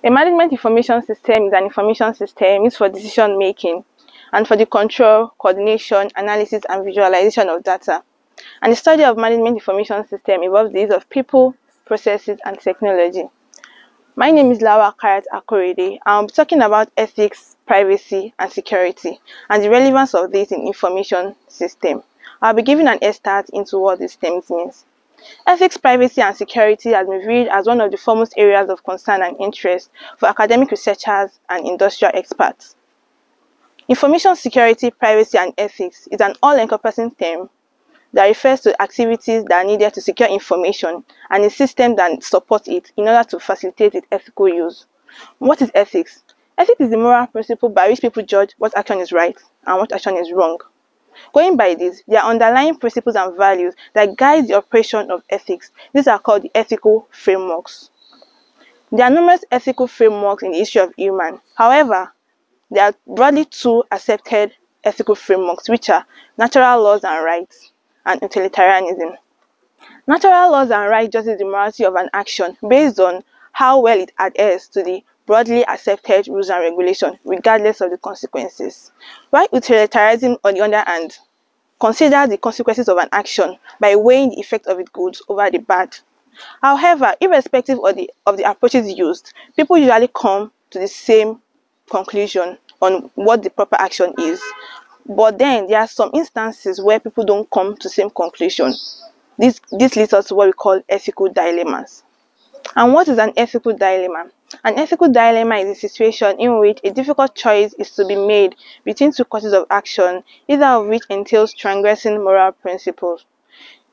A management information system is an information system used for decision making and for the control, coordination, analysis, and visualization of data. And the study of management information system involves the use of people, processes, and technology. My name is Lawa Kayat Akorede, and I'll be talking about ethics, privacy, and security, and the relevance of this in information system. I'll be giving an start into what these terms means. Ethics, privacy, and security has been viewed as one of the foremost areas of concern and interest for academic researchers and industrial experts. Information security, privacy, and ethics is an all-encompassing term that refers to activities that are needed to secure information and a system that supports it in order to facilitate its ethical use. What is ethics? Ethics is the moral principle by which people judge what action is right and what action is wrong. Going by this, there are underlying principles and values that guide the operation of ethics. These are called the ethical frameworks. There are numerous ethical frameworks in the history of human. However, there are broadly two accepted ethical frameworks, which are natural laws and rights and utilitarianism. Natural laws and rights judge the morality of an action based on how well it adheres to the broadly accepted rules and regulations, regardless of the consequences. While utilitarianism, on the other hand, considers the consequences of an action by weighing the effect of its goods over the bad. However, irrespective of the approaches used, people usually come to the same conclusion on what the proper action is. But then there are some instances where people don't come to the same conclusion. This leads us to what we call ethical dilemmas. And what is an ethical dilemma? An ethical dilemma is a situation in which a difficult choice is to be made between two courses of action, either of which entails transgressing moral principles.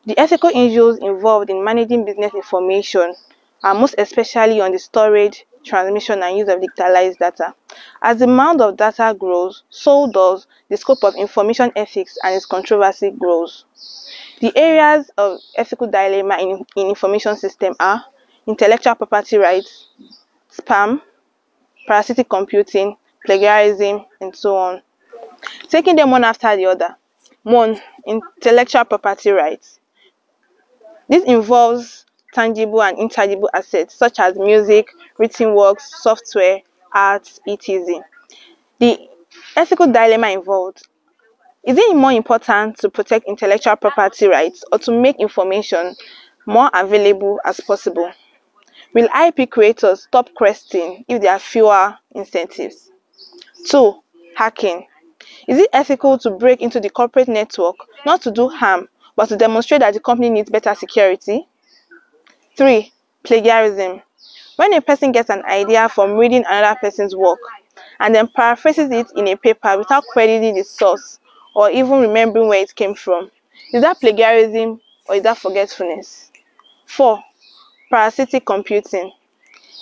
The ethical issues involved in managing business information are most especially on the storage, transmission, and use of digitalized data. As the amount of data grows, so does the scope of information ethics, and its controversy grows. The areas of ethical dilemma in information system are intellectual property rights, spam, parasitic computing, plagiarism, and so on. Taking them one after the other. 1. Intellectual property rights. This involves tangible and intangible assets such as music, written works, software, art, etc. The ethical dilemma involved: is it more important to protect intellectual property rights or to make information more available as possible? Will IP creators stop questing if there are fewer incentives? 2. Hacking. Is it ethical to break into the corporate network not to do harm, but to demonstrate that the company needs better security? 3. Plagiarism. When a person gets an idea from reading another person's work and then paraphrases it in a paper without crediting the source or even remembering where it came from, is that plagiarism or is that forgetfulness? 4. Parasitic computing.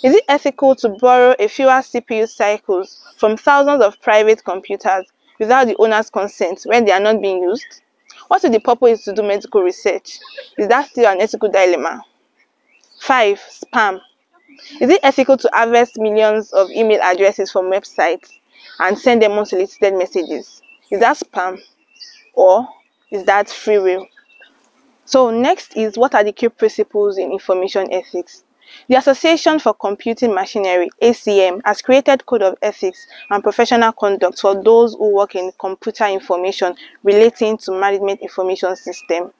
Is it ethical to borrow a fewer CPU cycles from thousands of private computers without the owner's consent when they are not being used? What if the purpose is to do medical research? Is that still an ethical dilemma? 5. Spam. Is it ethical to harvest millions of email addresses from websites and send them unsolicited messages? Is that spam or is that free will? So next is, what are the key principles in information ethics? The Association for Computing Machinery, ACM, has created code of ethics and professional conduct for those who work in computer information relating to management information system.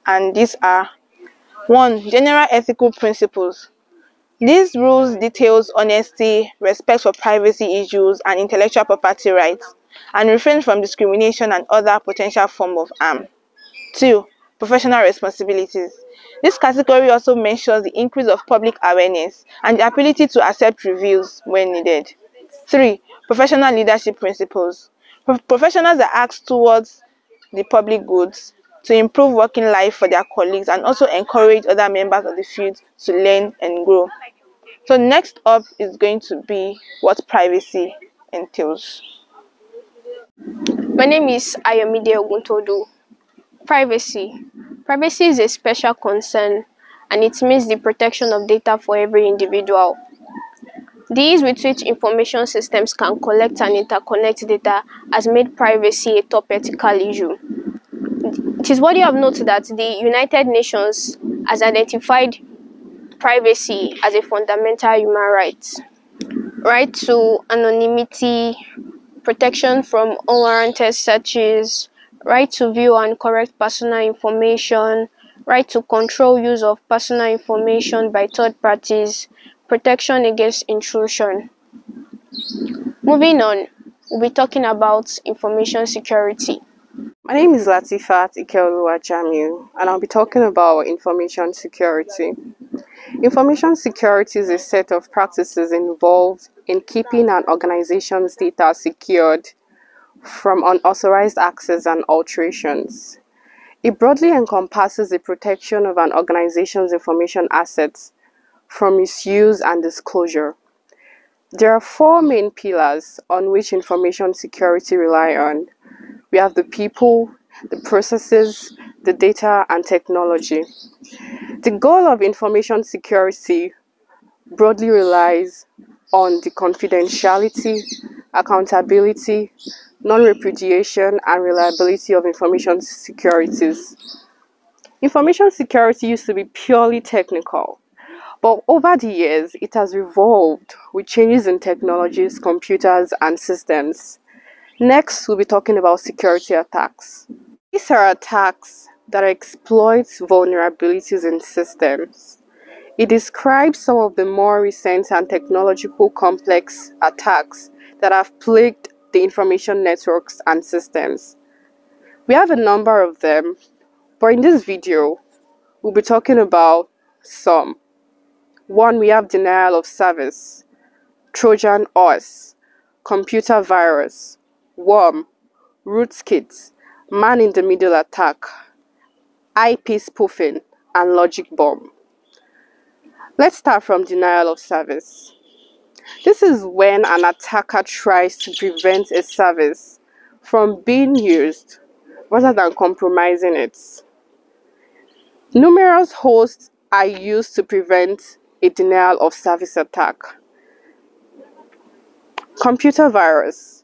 And these are: 1. General ethical principles. These rules details honesty, respect for privacy issues and intellectual property rights, and refrain from discrimination and other potential forms of harm. 2. Professional responsibilities. This category also mentions the increase of public awareness and the ability to accept reviews when needed. 3. Professional leadership principles. Professionals are asked towards the public goods to improve working life for their colleagues and also encourage other members of the field to learn and grow. So next up is going to be what privacy entails. My name is Ayomide Oguntodu. Privacy. Privacy is a special concern, and it means the protection of data for every individual. The ease with which information systems can collect and interconnect data has made privacy a top ethical issue. It is worthy of note that the United Nations has identified privacy as a fundamental human right. right to anonymity, protection from unwarranted searches, right to view and correct personal information, right to control use of personal information by third parties, protection against intrusion. Moving on, we'll be talking about information security. My name is Latifat Ikeoluwa Jamiu, and I'll be talking about information security. Information security is a set of practices involved in keeping an organization's data secured from unauthorized access and alterations. It broadly encompasses the protection of an organization's information assets from misuse and disclosure. There are four main pillars on which information security rely on. We have the people, the processes, the data, and technology. The goal of information security broadly relies on the confidentiality, accountability, non-repudiation, and reliability of information securities. Information security used to be purely technical, but over the years, it has evolved with changes in technologies, computers, and systems. Next, we'll be talking about security attacks. These are attacks that exploit vulnerabilities in systems. It describes some of the more recent and technological complex attacks that have plagued the information networks and systems. We have a number of them, but in this video, we'll be talking about some. One, we have denial of service, Trojan horse, computer virus, worm, rootkit, man-in-the-middle attack, IP spoofing, and logic bomb. Let's start from denial of service. This is when an attacker tries to prevent a service from being used rather than compromising it. Numerous hosts are used to prevent a denial of service attack. Computer virus.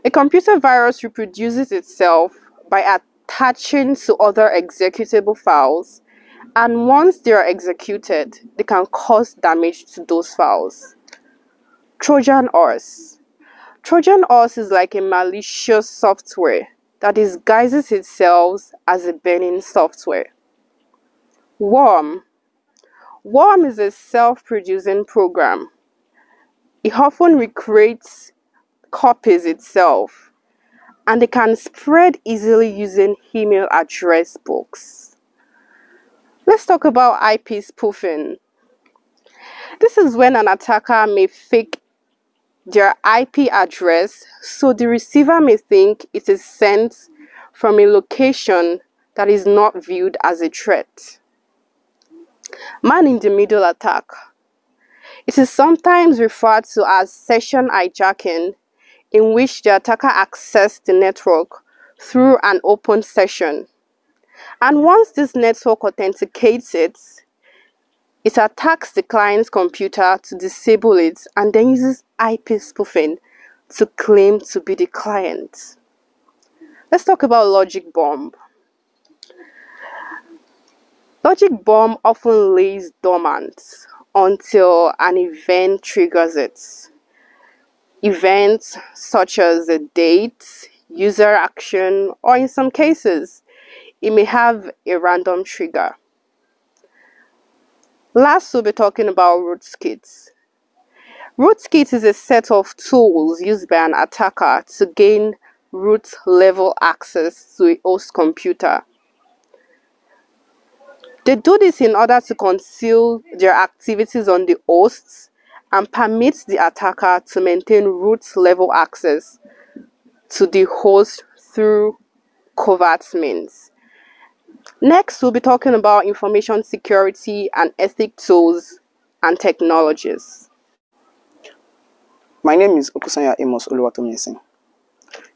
A computer virus reproduces itself by attaching to other executable files, and once they are executed, they can cause damage to those files. Trojan horse. Trojan horse is like a malicious software that disguises itself as a benign software. Worm. Worm is a self-producing program. It often recreates copies itself, and it can spread easily using email address books. Let's talk about IP spoofing. This is when an attacker may fake their IP address so the receiver may think it is sent from a location that is not viewed as a threat. Man-in-the-middle attack. It is sometimes referred to as session hijacking, in which the attacker accesses the network through an open session. And once this network authenticates it, it attacks the client's computer to disable it and then uses IP spoofing to claim to be the client. Let's talk about logic bomb. Logic bomb often lays dormant until an event triggers it. Events such as a date, user action, or in some cases, it may have a random trigger. Last, we'll be talking about rootkits. Rootkit is a set of tools used by an attacker to gain root-level access to a host computer. They do this in order to conceal their activities on the hosts and permit the attacker to maintain root-level access to the host through covert means. Next, we'll be talking about information security and ethic tools and technologies. My name is Okusanya Amos Oluwatomisin.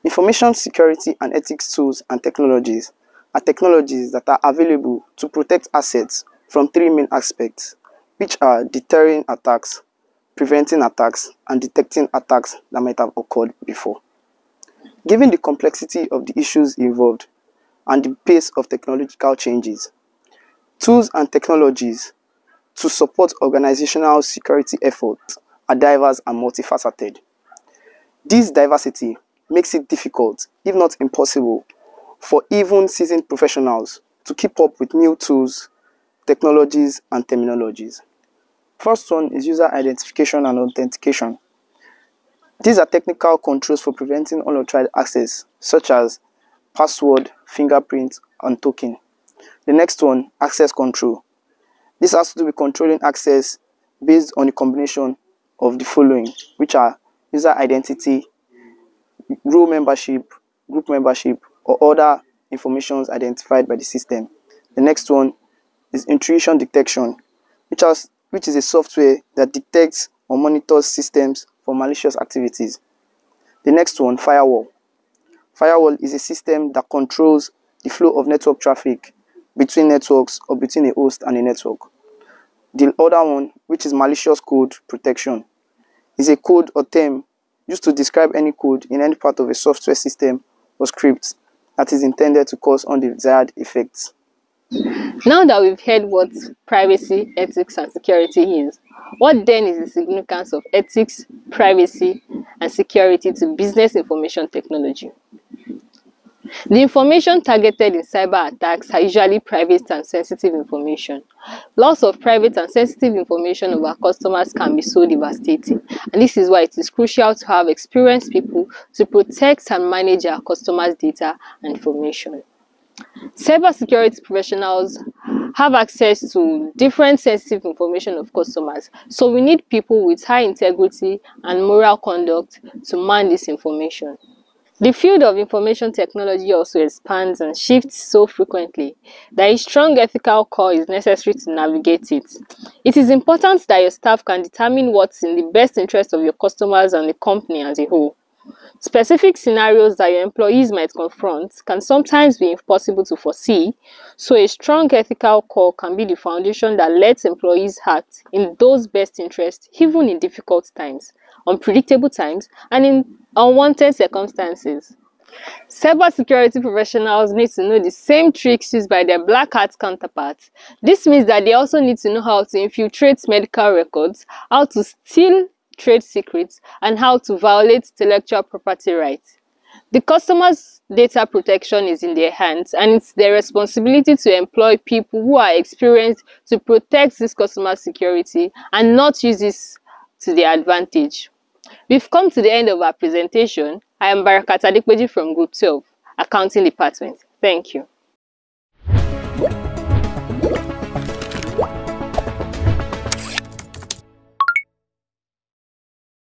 Information security and ethics tools and technologies are technologies that are available to protect assets from three main aspects, which are deterring attacks, preventing attacks, and detecting attacks that might have occurred before. Given the complexity of the issues involved and the pace of technological changes, tools and technologies to support organizational security efforts are diverse and multifaceted. This diversity makes it difficult, if not impossible, for even seasoned professionals to keep up with new tools, technologies, and terminologies. First one is user identification and authentication. These are technical controls for preventing unauthorized access, such as password, fingerprint, and token. The next one, access control. This has to do with controlling access based on a combination of the following, which are user identity, role membership, group membership, or other information identified by the system. The next one is intrusion detection, which is a software that detects or monitors systems for malicious activities. The next one, firewall. Firewall is a system that controls the flow of network traffic between networks or between a host and a network. The other one, which is malicious code protection, is a code or term used to describe any code in any part of a software system or script that is intended to cause undesired effects. Now that we've heard what privacy, ethics, and security is, what then is the significance of ethics, privacy, and security to business information technology? The information targeted in cyber attacks are usually private and sensitive information. Loss of private and sensitive information of our customers can be so devastating, and this is why it is crucial to have experienced people to protect and manage our customers' data and information. Cybersecurity professionals have access to different sensitive information of customers, so we need people with high integrity and moral conduct to man this information. The field of information technology also expands and shifts so frequently that a strong ethical core is necessary to navigate it. It is important that your staff can determine what's in the best interest of your customers and the company as a whole. Specific scenarios that your employees might confront can sometimes be impossible to foresee, so a strong ethical core can be the foundation that lets employees act in those best interests even in difficult times, unpredictable times, and in unwanted circumstances. Cybersecurity professionals need to know the same tricks used by their black hat counterparts. This means that they also need to know how to infiltrate medical records, how to steal trade secrets, and how to violate intellectual property rights. The customer's data protection is in their hands, and it's their responsibility to employ people who are experienced to protect this customer security and not use this to their advantage. We've come to the end of our presentation. I am Barakat Adekweji from Group 12, Accounting Department. Thank you.